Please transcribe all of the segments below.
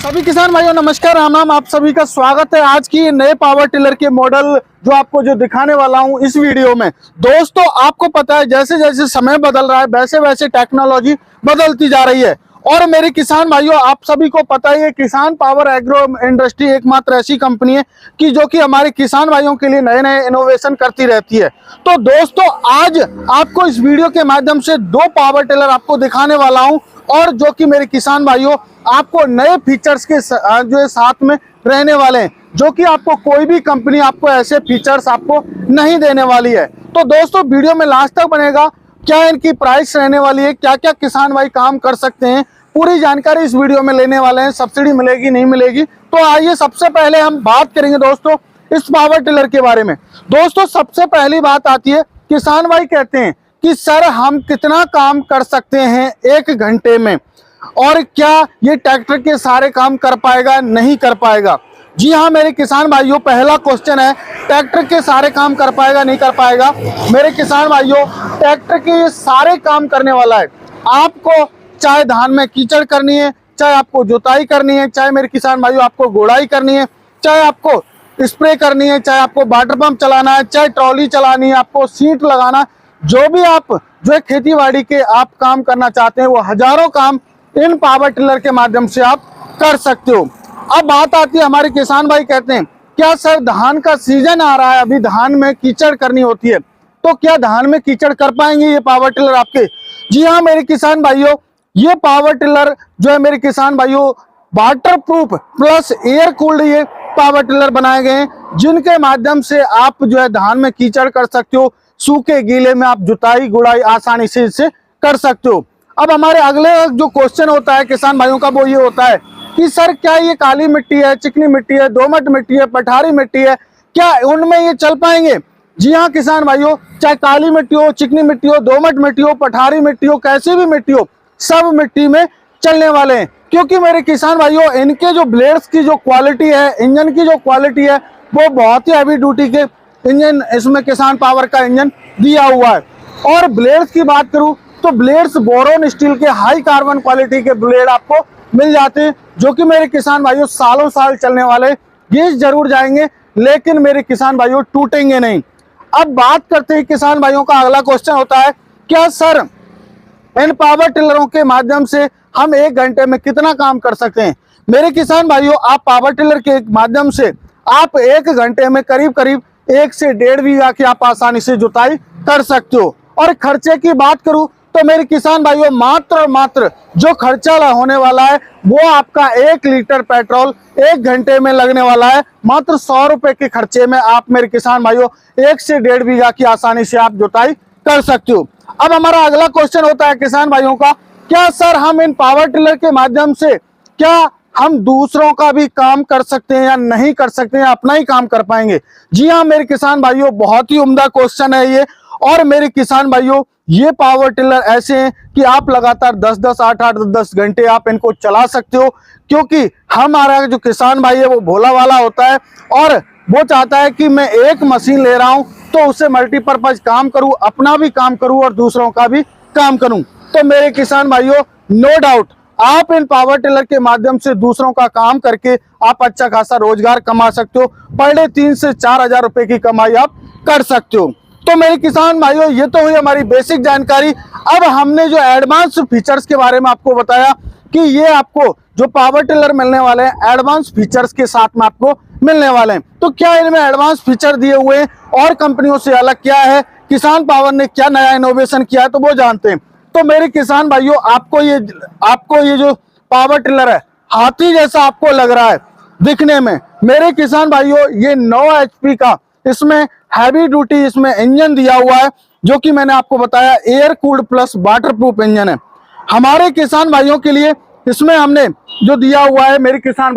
सभी किसान भाइयों नमस्कार, राम राम। आप सभी का स्वागत है आज की नए पावर टिलर के मॉडल जो दिखाने वाला हूं इस वीडियो में। दोस्तों आपको पता है जैसे जैसे समय बदल रहा है वैसे वैसे टेक्नोलॉजी बदलती जा रही है। और मेरे किसान भाइयों आप सभी को पता ही है किसान पावर एग्रो इंडस्ट्री एकमात्र ऐसी कंपनी है कि जो कि हमारे किसान भाइयों के लिए नए नए इनोवेशन करती रहती है। तो दोस्तों आज आपको इस वीडियो के माध्यम से दो पावर टिलर आपको दिखाने वाला हूं और जो कि मेरे किसान भाइयों आपको नए फीचर्स के जो साथ में रहने वाले हैं, जो कि आपको कोई भी कंपनी आपको ऐसे फीचर्स आपको नहीं देने वाली है। तो दोस्तों वीडियो में लास्ट तक बनेगा, क्या इनकी प्राइस रहने वाली है, क्या क्या किसान भाई काम कर सकते हैं, पूरी जानकारी इस वीडियो में लेने वाले हैं। सब्सिडी मिलेगी नहीं मिलेगी, तो आइए सबसे पहले हम बात करेंगे दोस्तों इस पावर टिलर के बारे में। दोस्तों सबसे पहली बात आती है, किसान भाई कहते हैं कि सर हम कितना काम कर सकते हैं एक घंटे में, और क्या ये ट्रैक्टर के सारे काम कर पाएगा नहीं कर पाएगा। जी हाँ मेरे किसान भाइयों, पहला क्वेश्चन है ट्रैक्टर के सारे काम कर पाएगा नहीं कर पाएगा। मेरे किसान भाइयों ट्रैक्टर के ये सारे काम करने वाला है। आपको चाहे धान में कीचड़ करनी है, चाहे आपको जुताई करनी है, चाहे मेरे किसान भाइयों आपको गोड़ाई करनी है, चाहे आपको स्प्रे करनी है, चाहे आपको वाटर पंप चलाना है, चाहे ट्रॉली चलानी है, आपको सीट लगाना, जो भी आप जो खेती बाड़ी के आप काम करना चाहते हैं वो हजारों काम इन पावर टिलर के माध्यम से आप कर सकते हो। अब बात आती है, हमारे किसान भाई कहते हैं क्या सर धान का सीजन आ रहा है, अभी धान में कीचड़ करनी होती है, तो क्या धान में कीचड़ कर पाएंगे ये पावर टिलर आपके। जी हाँ मेरे किसान भाइयों, ये पावर टिलर जो है मेरे किसान भाइयों water proof plus air cooled ये पावर टिलर बनाए गए हैं, जिनके माध्यम से आप जो है धान में कीचड़ कर सकते हो, सूखे गीले में आप जुताई गुड़ाई आसानी से इससे कर सकते हो। अब हमारे अगले जो क्वेश्चन होता है किसान भाइयों का वो ये होता है कि सर क्या ये काली मिट्टी है, चिकनी मिट्टी है, दोमट मिट्टी है, पठारी मिट्टी है, क्या उनमें ये चल पाएंगे। जी हाँ किसान भाइयों, चाहे काली मिट्टी हो, चिकनी मिट्टी हो, दोमट मिट्टी हो, पठारी मिट्टी हो, कैसी भी मिट्टी हो, सब मिट्टी में चलने वाले हैं। क्योंकि मेरे किसान भाइयों इनके जो ब्लेड्स की जो क्वालिटी है, इंजन की जो क्वालिटी है, वो बहुत ही हैवी ड्यूटी के इंजन इसमें किसान पावर का इंजन दिया हुआ है। और ब्लेड्स की बात करूं तो ब्लेड्स बोरोन स्टील के हाई कार्बन क्वालिटी के ब्लेड आपको मिल जाते हैं, जो कि मेरे किसान भाइयों सालों साल चलने वाले, घिस जरूर जाएंगे लेकिन मेरे किसान भाइयों टूटेंगे नहीं। अब बात करते हैं किसान भाइयों का अगला क्वेश्चन होता है, क्या सर इन पावर टिलरों के माध्यम से हम एक घंटे में कितना काम कर सकते हैं। मेरे किसान भाइयों आप पावर टिलर के माध्यम से आप एक घंटे में करीब करीब 1 से 1.5 बीघा की आप आसानी से जुताई कर सकते हो। और खर्चे की बात करूं तो मेरे किसान भाइयों मात्र और मात्र जो खर्चा होने वाला है वो आपका 1 लीटर पेट्रोल 1 घंटे में लगने वाला है। मात्र 100 रुपए के खर्चे में आप मेरे किसान भाइयों 1 से 1.5 बीघा की आसानी से आप जुताई कर सकते हो। अब हमारा अगला क्वेश्चन होता है किसान भाइयों का, क्या सर हम इन पावर टिलर के माध्यम से क्या हम दूसरों का भी काम कर सकते हैं या नहीं कर सकते हैं, अपना ही काम कर पाएंगे। जी हाँ मेरे किसान भाइयों, बहुत ही उम्दा क्वेश्चन है ये। और मेरे किसान भाइयों ये पावर टिलर ऐसे हैं कि आप लगातार 10-10, 8-8, 10 घंटे आप इनको चला सकते हो, क्योंकि हमारा जो किसान भाई है वो भोला वाला होता है और वो चाहता है कि मैं एक मशीन ले रहा हूं तो उससे मल्टीपर्पज काम करूं, अपना भी काम करूं और दूसरों का भी काम करूं। तो मेरे किसान भाइयों नो डाउट आप इन पावर टिलर के माध्यम से दूसरों का काम करके आप अच्छा खासा रोजगार कमा सकते हो। पर डे 3 से 4 हजार रुपए की कमाई आप कर सकते हो। तो मेरे किसान भाइयों ये तो हुई हमारी बेसिक जानकारी। अब हमने जो एडवांस फीचर्स के बारे में आपको बताया कि ये आपको जो पावर टिलर मिलने वाले हैं एडवांस फीचर्स के साथ में आपको मिलने वाले हैं। तो क्या इनमें एडवांस फीचर दिए हुए हैं और कंपनियों से अलग क्या है, किसान पावर ने क्या नया इनोवेशन किया है, तो वो जानते हैं। तो मेरे किसान भाइयों आपको ये जो पावर टिलर है हाथी जैसा आपको लग रहा है दिखने में। मेरे किसान भाइयों ये 9 HP का इसमें हैवी ड्यूटी इसमें इंजन दिया हुआ है, जो कि मैंने आपको बताया air cooled plus water proof engine है। हमारे किसान भाइयों के लिए इसमें हमने जो दिया हुआ है मेरे किसान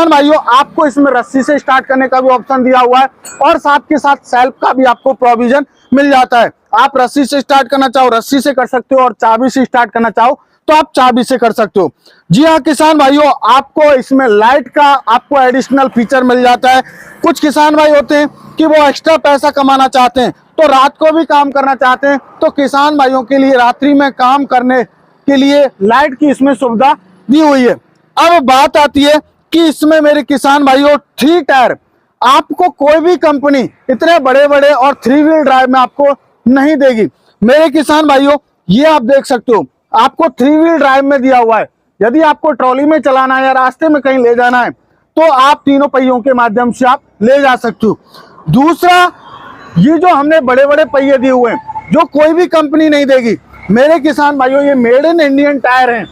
भाइयों आपको इसमें रस्सी से स्टार्ट करने का भी ऑप्शन दिया हुआ है और साथ के साथ सेल्फ का भी आपको प्रोविजन मिल जाता है। आप रस्सी से स्टार्ट करना चाहो रस्सी से कर सकते हो और चाबी से स्टार्ट करना चाहो तो आप चाबी से कर सकते हो। जी हाँ किसान भाइयों, आपको इसमें लाइट का आपको एडिशनल फीचर मिल जाता है। कुछ किसान भाई होते हैं कि वो एक्स्ट्रा पैसा कमाना चाहते हैं तो रात को भी काम करना चाहते हैं, तो किसान भाइयों के लिए रात्रि में काम करने के लिए लाइट की इसमें सुविधा दी हुई है। अब बात आती है कि इसमें मेरे किसान भाइयों 3 टायर, आपको कोई भी कंपनी इतने बड़े बड़े और 3 व्हील ड्राइव में आपको नहीं देगी। मेरे किसान भाइयों ये आप देख सकते हो, आपको 3 व्हील ड्राइव में दिया हुआ है। यदि आपको ट्रॉली में चलाना है या रास्ते में कहीं ले जाना है तो आप तीनों पहियों के माध्यम से आप ले जा सकते हो। दूसरा, ये जो हमने बड़े बड़े पहिए दिए हुए हैं जो कोई भी कंपनी नहीं देगी मेरे किसान भाइयों, ये मेड इन इंडियन टायर हैं।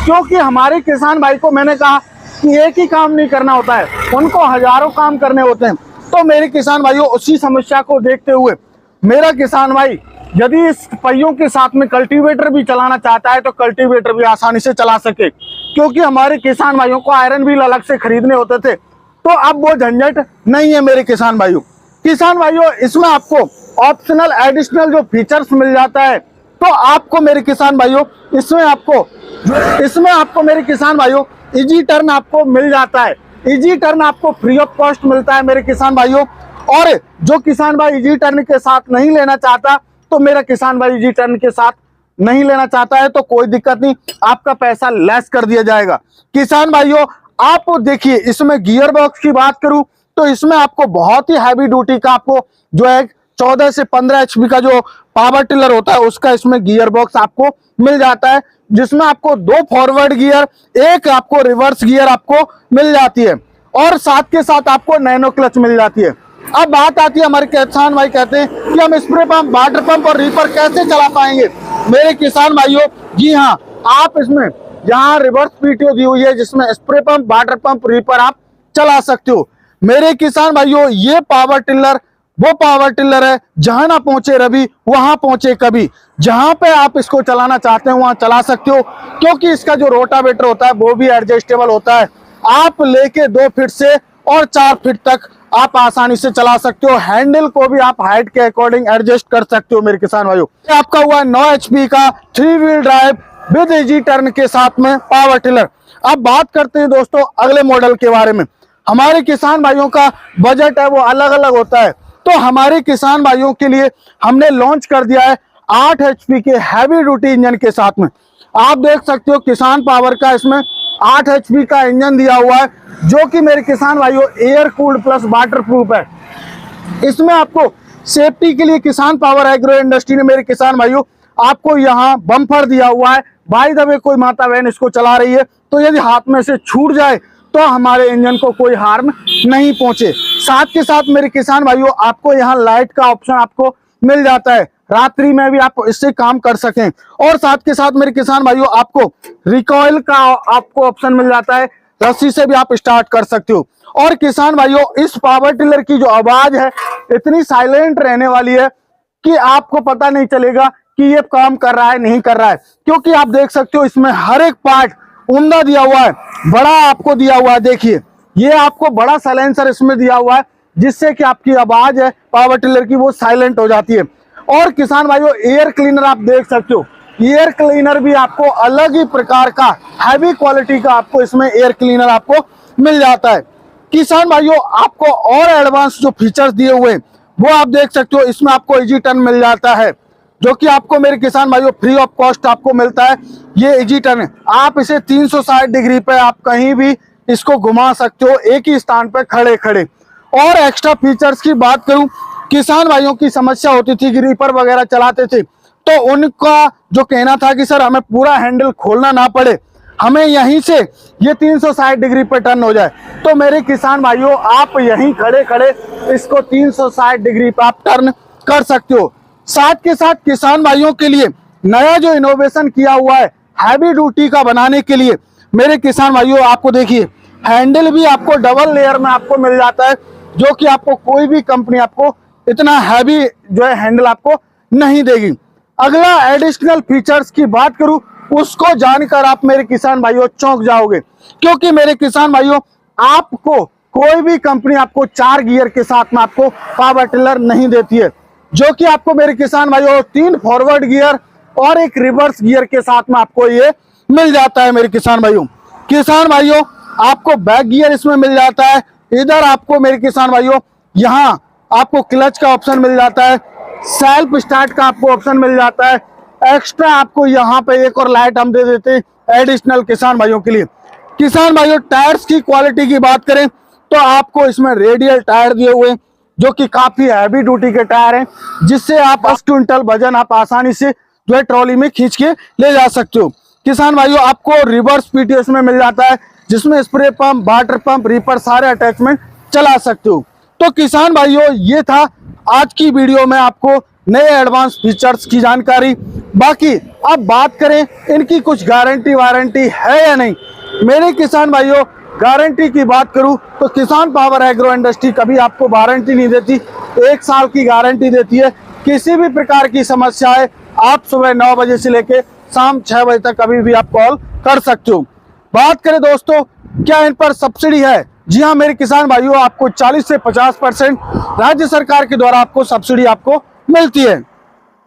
क्योंकि हमारे किसान भाई को मैंने कहा कि एक ही काम नहीं करना होता है, उनको हजारों काम करने होते हैं। तो मेरे किसान भाइयों उसी समस्या को देखते हुए मेरा किसान भाई यदि इस पहियों के साथ में कल्टीवेटर भी चलाना चाहता है तो कल्टीवेटर भी आसानी से चला सके। क्योंकि हमारे किसान भाइयों को आयरन व्हील अलग से खरीदने होते थे, तो अब वो झंझट नहीं है मेरे किसान भाइयों। किसान भाइयों इसमें आपको ऑप्शनल एडिशनल जो फीचर्स मिल जाता है, तो आपको मेरे किसान भाइयों इसमें आपको मेरे किसान भाइयों इजी टर्न आपको मिल जाता है। इजी टर्न आपको फ्री ऑफ कॉस्ट मिलता है मेरे किसान भाइयों। और जो किसान भाई इजी टर्न के साथ नहीं लेना चाहता, तो मेरा किसान भाई इजी टर्न के साथ नहीं लेना चाहता है तो कोई दिक्कत नहीं, आपका पैसा लेस कर दिया जाएगा। किसान भाइयों आप देखिए, इसमें गियर बॉक्स की बात करूं तो इसमें आपको बहुत ही हैवी ड्यूटी का आपको जो है 14 से 15 HP का जो पावर टिलर होता है उसका इसमें गियर बॉक्स आपको मिल जाता है, जिसमें आपको 2 फॉरवर्ड गियर, 1 आपको रिवर्स गियर आपको मिल जाती है और साथ के साथ आपको नैनो क्लच मिल जाती है। अब बात आती है, हमारे किसान भाई कहते हैं कि हम स्प्रे पंप, वाटर पंप और रीपर कैसे चला पाएंगे। मेरे किसान भाइयों जी हाँ, आप इसमें यहाँ रिवर्स पीटीओ दी हुई है जिसमें spray pump, water pump, reaper आप चला सकते हो। मेरे किसान भाइयों ये पावर टिलर वो पावर टिलर है जहां ना पहुंचे रवि वहां पहुंचे कभी। जहां पे आप इसको चलाना चाहते हो वहां चला सकते हो, क्योंकि इसका जो रोटावेटर होता है वो भी एडजस्टेबल होता है। आप लेके 2 फीट से और 4 फीट तक आप आसानी से चला सकते हो। हैंडल को भी आप हाइट के अकॉर्डिंग एडजस्ट कर सकते हो मेरे किसान भाइयों। आपका हुआ 9 HP का 3 wheel drive with easy turn के साथ में पावर टिलर। अब बात करते हैं दोस्तों अगले मॉडल के बारे में। हमारे किसान भाइयों का बजट है वो अलग अलग होता है, तो हमारे किसान भाइयों के लिए हमने लॉन्च कर दिया है 8 HP के हैवी ड्यूटी इंजन के साथ में। आप देख सकते हो किसान पावर का इसमें 8 HP का इंजन दिया हुआ है, जो कि मेरे किसान भाइयों air cooled plus water proof है। इसमें आपको सेफ्टी के लिए किसान पावर एग्रो इंडस्ट्री ने मेरे किसान भाइयों आपको यहाँ बम्पर दिया हुआ है। बाय द वे कोई माता बहन इसको चला रही है तो यदि हाथ में से छूट जाए तो हमारे इंजन को कोई हार्म नहीं पहुंचे। साथ के साथ मेरे किसान भाइयों आपको यहाँ लाइट का ऑप्शन आपको मिल जाता है, रात्रि में भी आप इससे काम कर सकें। और साथ के साथ मेरे किसान भाइयों आपको रिकॉइल का आपको ऑप्शन मिल जाता है, रस्सी से भी आप स्टार्ट कर सकते हो। और किसान भाइयों इस पावर टिलर की जो आवाज है इतनी साइलेंट रहने वाली है कि आपको पता नहीं चलेगा कि ये काम कर रहा है नहीं कर रहा है, क्योंकि आप देख सकते हो इसमें हर एक पार्ट उम्दा दिया हुआ है, बड़ा आपको दिया हुआ है। देखिए ये आपको बड़ा साइलेंसर इसमें दिया हुआ है, जिससे कि आपकी आवाज है पावर टिलर की वो साइलेंट हो जाती है। और किसान भाइयों एयर क्लीनर आप देख सकते हो, एयर क्लीनर भी आपको अलग ही प्रकार का हैवी क्वालिटी का आपको इसमें एयर क्लीनर आपको मिल जाता है। किसान भाइयों आपको और एडवांस जो फीचर्स दिए हुए हैं वो आप देख सकते हो। इसमें आपको इजी टर्न मिल जाता है, जो कि आपको मेरे किसान भाइयों फ्री ऑफ कॉस्ट आपको मिलता है। ये इजी टर्न है, आप इसे 360 डिग्री पे आप कहीं भी इसको घुमा सकते हो, एक ही स्थान पे खड़े खड़े। और एक्स्ट्रा फीचर्स की बात करूं, किसान भाइयों की समस्या होती थी कि रीपर वगैरह चलाते थे तो उनका जो कहना था कि सर हमें पूरा हैंडल खोलना ना पड़े, हमें यहीं से ये 360 डिग्री पे टर्न हो जाए। तो मेरे किसान भाइयों आप यहीं खड़े खड़े इसको 360 डिग्री पे आप टर्न कर सकते हो। साथ के साथ किसान भाइयों के लिए नया जो इनोवेशन किया हुआ है हैवी ड्यूटी का बनाने के लिए मेरे किसान भाइयों आपको देखिए हैंडल भी आपको डबल लेयर में आपको मिल जाता है, जो कि आपको कोई भी कंपनी आपको इतना हैवी जो है हैंडल आपको नहीं देगी। अगला एडिशनल फीचर्स की बात करूं, उसको जानकर आप मेरे किसान भाइयों चौंक जाओगे, क्योंकि मेरे किसान भाइयों आपको कोई भी कंपनी आपको 4 गियर के साथ में आपको पावर टिलर नहीं देती है, जो कि आपको मेरे किसान भाइयों 3 फॉरवर्ड गियर और 1 रिवर्स गियर के साथ में आपको ये मिल जाता है। मेरे किसान भाइयों आपको बैक गियर इसमें मिल जाता है। इधर आपको मेरे किसान भाइयों यहाँ आपको क्लच का ऑप्शन मिल जाता है, सेल्फ स्टार्ट का आपको ऑप्शन मिल जाता है। एक्स्ट्रा आपको यहाँ पे एक और लाइट हम दे देते हैं एडिशनल किसान भाइयों के लिए। किसान भाइयों टायर्स की क्वालिटी की बात करें तो आपको इसमें रेडियल टायर दिए हुए हैं, जो कि काफी हैवी ड्यूटी के टायर हैं, जिससे आप 10 क्विंटल वजन आप आसानी से जो है ट्रॉली में खींच के ले जा सकते हो। किसान भाइयों आपको रिवर्स पीटीएस में मिल जाता है, जिसमें spray pump, water pump, reaper सारे अटैचमेंट चला सकते हो। तो किसान भाइयों ये था आज की वीडियो में आपको नए एडवांस फीचर्स की जानकारी। बाकी अब बात करें इनकी कुछ गारंटी वारंटी है या नहीं। मेरे किसान भाइयों गारंटी की बात करूं तो किसान पावर एग्रो इंडस्ट्री कभी आपको वारंटी नहीं देती, 1 साल की गारंटी देती है। किसी भी प्रकार की समस्या है आप सुबह 9 बजे से लेके शाम 6 बजे तक कभी भी आप कॉल कर सकते हो। बात करें दोस्तों क्या इन पर सब्सिडी है, जी हाँ मेरे किसान भाइयों आपको 40 से 50% राज्य सरकार के द्वारा आपको सब्सिडी आपको मिलती है।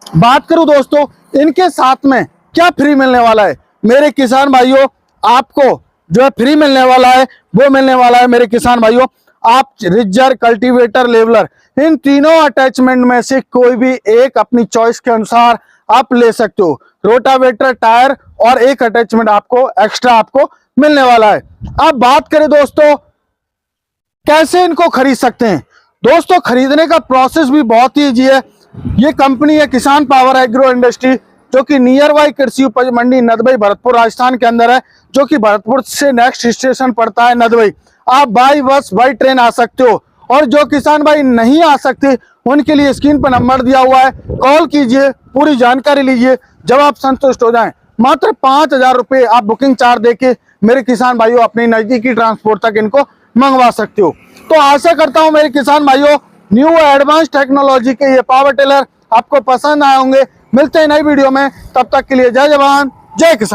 बात करूं दोस्तों इनके साथ में क्या फ्री मिलने वाला है, मेरे किसान भाइयों आपको जो है फ्री मिलने वाला है वो मिलने वाला है मेरे किसान भाइयों, आप रिजर, कल्टीवेटर, लेवलर इन तीनों अटैचमेंट में से कोई भी एक अपनी चॉइस के अनुसार आप ले सकते हो। रोटावेटर, टायर और एक अटैचमेंट आपको एक्स्ट्रा आपको मिलने वाला है। अब बात करें दोस्तों कैसे इनको खरीद सकते हैं। दोस्तों खरीदने का प्रोसेस भी बहुत ही ईजी है। ये कंपनी है किसान पावर एग्रो इंडस्ट्री, जो कि नियर बाई कृषि उपज मंडी नदबई भरतपुर राजस्थान के अंदर है, जो कि भरतपुर से नेक्स्ट स्टेशन पड़ता है नदबई। आप बाई बस बाई ट्रेन आ सकते हो, और जो किसान भाई नहीं आ सकते उनके लिए स्क्रीन पर नंबर दिया हुआ है, कॉल कीजिए, पूरी जानकारी लीजिए। जब आप संतुष्ट हो जाएं मात्र 5,000 रुपये आप बुकिंग चार्ज देके मेरे किसान भाइयों अपनी नजदीकी ट्रांसपोर्ट तक इनको मंगवा सकते हो। तो आशा करता हूं मेरे किसान भाइयों न्यू एडवांस टेक्नोलॉजी के ये पावर टिलर आपको पसंद आए होंगे। मिलते हैं नई वीडियो में, तब तक के लिए जय जवान जय किसान।